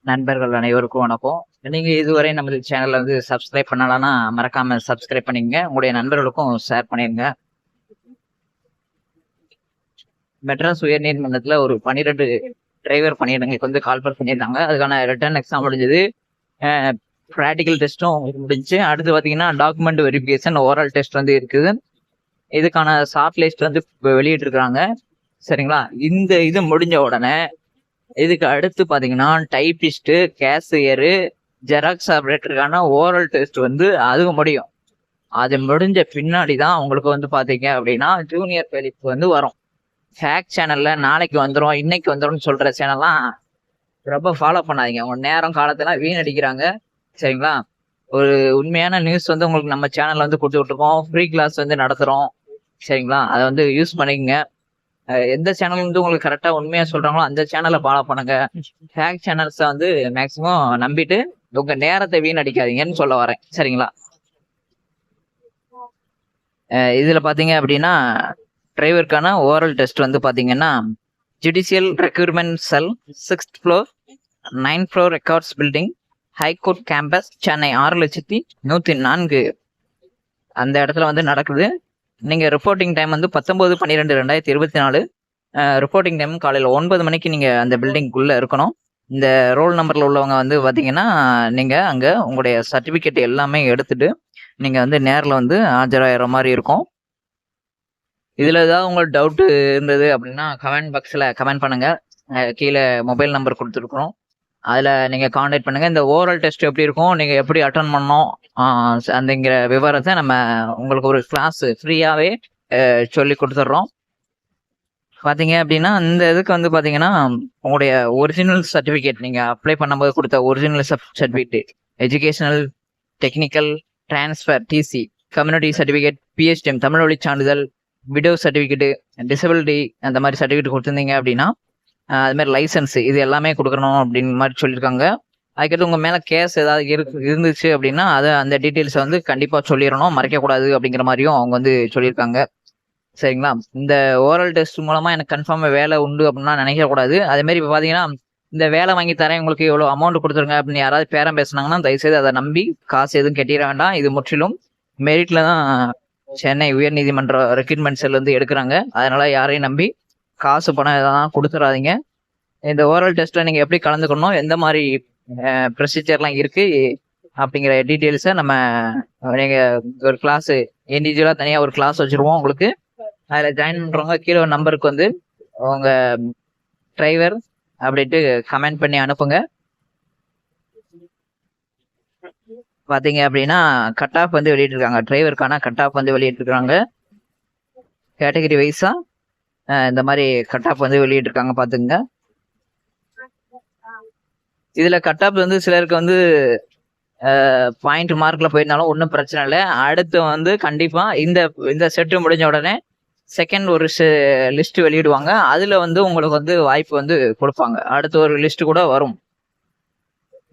நண்பர்கள் அனைவருக்கும் வணக்கம். நீங்க இதுவரை நமது சேனல்ல வந்து சப்ஸ்கிரைப் பண்ணலாம்னா மறக்காம சப்ஸ்கிரைப் பண்ணிக்கங்க. உங்களுடைய நண்பர்களுக்கும் ஷேர் பண்ணிருங்க. மெட்ராஸ் உயர்நீதிமன்றத்துல ஒரு 12 டிரைவர் பணியிடங்களுக்கு வந்து கால் பண்ணியிருந்தாங்க. அதுக்கான ரிட்டர்ன் எக்ஸாம் முடிஞ்சது. ப்ராக்டிக்கல் டெஸ்ட்டும் முடிஞ்சு. அடுத்து பார்த்தீங்கன்னா டாக்குமெண்ட் வெரிஃபிகேஷன் ஓரல் டெஸ்ட் வந்து இருக்குது. இதுக்கான ஷார்ட் லிஸ்ட் வந்து வெளியிட்டிருக்கிறாங்க. சரிங்களா? இந்த இது முடிஞ்ச உடனே இதுக்கு அடுத்து பார்த்தீங்கன்னா டைப்பிஸ்ட்டு, கேஷியரு, ஜெராக்ஸ் ஆப்ரேட்டருக்கான ஓரல் டெஸ்ட் வந்து அது முடியும். அது முடிஞ்ச பின்னாடி தான் உங்களுக்கு வந்து பார்த்தீங்க அப்படின்னா ஜூனியர் பெலிப் வந்து வரும். ஃபேக் சேனல்ல நாளைக்கு வந்துடும், இன்னைக்கு வந்துடும் சொல்ற சேனல்லாம் ரொம்ப ஃபாலோ பண்ணாதீங்க. உங்க நேரம் காலத்தெல்லாம் வீணடிக்கிறாங்க. சரிங்களா? ஒரு உண்மையான நியூஸ் வந்து உங்களுக்கு நம்ம சேனல்ல வந்து கொடுத்துட்டு இருக்கோம். ஃப்ரீ கிளாஸ் வந்து நடத்துறோம். சரிங்களா? அதை வந்து யூஸ் பண்ணிக்கங்க. எந்த சேனல் வந்து உங்களுக்கு கரெக்டா உண்மையா சொல்றாங்களோ அந்த சேனலை ஃபாலோ பண்ணுங்க. ஃபேக் சேனல்ஸை வந்து மேக்சிமம் நம்பிட்டு உங்க நேரத்தை வீணடிக்காதீங்கன்னு சொல்ல வரேன். சரிங்களா? இதுல பாத்தீங்க அப்படின்னா டிரைவருக்கான ஓரல் டெஸ்ட் வந்து பாத்தீங்கன்னா ஜுடிஷியல் ரெக்ரூட்மெண்ட் செல் 6th floor 9th floor records building, high court campus, Chennai 6,104 அந்த இடத்துல வந்து நடக்குது. நீங்க ரிப்போர்ட்டிங் டைம் வந்து 19/12/2024. ரிப்போர்ட்டிங் டைம் காலையில் 9 மணிக்கு நீங்க அந்த பில்டிங்குள்ள இருக்கணும். இந்த ரோல் நம்பர்ல உள்ளவங்க வந்து பாத்தீங்கன்னா நீங்க அங்க உங்களுடைய சர்டிபிகேட் எல்லாமே எடுத்துட்டு நீங்க வந்து நேரில் வந்து ஆஜராகிற மாதிரி இருக்கும். இதுல ஏதாவது உங்களுக்கு டவுட் இருந்தது அப்படின்னா கமெண்ட் பாக்ஸ்ல கமெண்ட் பண்ணுங்க. கீழே மொபைல் நம்பர் கொடுத்துருக்குறோம், அதில் நீங்கள் காண்டாக்ட் பண்ணுங்கள். இந்த ஓரல் டெஸ்ட் எப்படி இருக்கும், நீங்கள் எப்படி அட்டன் பண்ணணும் அந்தங்கிற விவரத்தை நம்ம உங்களுக்கு ஒரு கிளாஸ் ஃப்ரீயாகவே சொல்லி கொடுத்துட்றோம். பார்த்தீங்க அப்படின்னா இந்த இதுக்கு வந்து பார்த்தீங்கன்னா உங்களுடைய ஒரிஜினல் சர்டிஃபிகேட் நீங்கள் அப்ளை பண்ணும்போது கொடுத்த original certificate, educational, technical, transfer, TC, community certificate, PHDM Tamil வழி சான்றிதழ், விடோ சர்டிஃபிகேட்டு, டிசபிலிட்டி அந்த மாதிரி சர்டிஃபிகேட் கொடுத்துருந்தீங்க அப்படின்னா அது மாதிரி லைசன்ஸ் இது எல்லாமே கொடுக்கணும் அப்படின்னு மாதிரி சொல்லியிருக்காங்க. அதுக்கடுத்து உங்கள் மேலே கேஸ் ஏதாவது இருந்துச்சு அப்படின்னா அதை அந்த டீட்டெயில்ஸை வந்து கண்டிப்பாக சொல்லிடணும், மறைக்கக்கூடாது அப்படிங்கிற மாதிரியும் அவங்க வந்து சொல்லியிருக்காங்க. சரிங்களா? இந்த ஓரல் டெஸ்ட் மூலமாக எனக்கு கன்ஃபார்மாக வேலை உண்டு அப்படின்னா நினைக்கக்கூடாது. அதேமாதிரி இப்போ பார்த்தீங்கன்னா இந்த வேலை வாங்கி தரேன் உங்களுக்கு எவ்வளோ அமௌண்ட் கொடுத்துருங்க அப்படின்னு யாராவது பேரம் பேசுனாங்கன்னா தயவுசெய்து அதை நம்பி காசு எதுவும் கட்டிட வேண்டாம். இது முற்றிலும் மெரிட்டில் தான் சென்னை உயர்நீதிமன்ற ரெக்ரூட்மெண்ட் செல் வந்து எடுக்கிறாங்க. அதனால யாரையும் நம்பி காசு பணம் இதெல்லாம் கொடுத்துடாதீங்க. இந்த ஓரல் டெஸ்ட்டில் நீங்கள் எப்படி கலந்துக்கணும், எந்த மாதிரி ப்ரொசீஜர்லாம் இருக்குது அப்படிங்கிற டீட்டெயில்ஸை நம்ம நீங்கள் ஒரு கிளாஸு இண்டிவிஜுவலாக தனியாக ஒரு கிளாஸ் வச்சுருவோம் உங்களுக்கு. அதில் ஜாயின் பண்ணுறவங்க கீழே ஒரு நம்பருக்கு வந்து உங்கள் டிரைவர் அப்படின்ட்டு கமெண்ட் பண்ணி அனுப்புங்க. பார்த்தீங்க அப்படின்னா கட் ஆஃப் வந்து வெளியிட்டிருக்காங்க. டிரைவருக்கான கட் ஆஃப் வந்து வெளியிட்டிருக்காங்க. கேட்டகரி வைஸாக இந்த மாதிரி கட் ஆஃப் வந்து வெளியிட்டிருக்காங்க. பார்த்துங்க. இதில் கட் ஆஃப் வந்து சிலருக்கு வந்து பாயிண்ட் மார்க்கில் போயிருந்தாலும் ஒன்றும் பிரச்சனை இல்லை. அடுத்து வந்து கண்டிப்பாக இந்த செட்டு முடிஞ்ச உடனே செகண்ட் ஒரு லிஸ்ட் வெளியிடுவாங்க. அதில் வந்து உங்களுக்கு வந்து வாய்ப்பு வந்து கொடுப்பாங்க. அடுத்து ஒரு லிஸ்ட் கூட வரும்.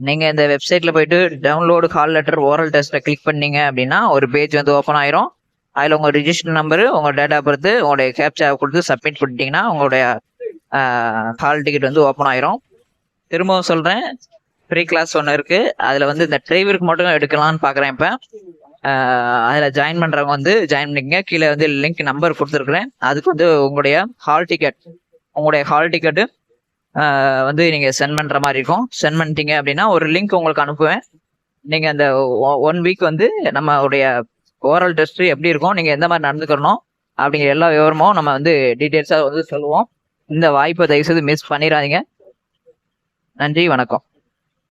நீங்கள் இந்த வெப்சைட்டில் போயிட்டு டவுன்லோடு கால் லெட்டர் ஓரல் டெஸ்ட்டை கிளிக் பண்ணீங்க அப்படின்னா ஒரு பேஜ் வந்து ஓப்பன் ஆயிரும். அதில் உங்கள் ரிஜிஸ்டர் நம்பரு, உங்கள் டேட் ஆஃப் பர்த், உங்களுடைய கேப்சா கொடுத்து சப்மிட் பண்ணிட்டீங்கன்னா உங்களுடைய ஹால் டிக்கெட் வந்து ஓப்பன் ஆயிரும். திரும்பவும் சொல்கிறேன், ஃப்ரீ கிளாஸ் ஒன்று இருக்குது. அதில் வந்து இந்த டிரைவருக்கு மட்டும் எடுக்கலாம்னு பார்க்குறேன். இப்போ அதில் ஜாயின் பண்ணுறவங்க வந்து ஜாயின் பண்ணிக்கங்க. கீழே வந்து லிங்க் நம்பர் கொடுத்துருக்குறேன். அதுக்கு வந்து உங்களுடைய ஹால் டிக்கெட்டு வந்து நீங்கள் சென்ட் பண்ணுற மாதிரி இருக்கும். சென்ட் பண்ணிட்டீங்க அப்படின்னா ஒரு லிங்க் உங்களுக்கு அனுப்புவேன். நீங்கள் அந்த 1 வீக் வந்து நம்மளுடைய ஓரல் டெஸ்ட் எப்படி இருக்கும், நீங்கள் எந்த மாதிரி நடந்துக்கணும் அப்படிங்கிற எல்லா விவரமும் நம்ம வந்து டீட்டெயில்ஸாக வந்து சொல்லுவோம். இந்த வாய்ப்பை தயவுசெய்து மிஸ் பண்ணிடாதீங்க. நன்றி, வணக்கம்.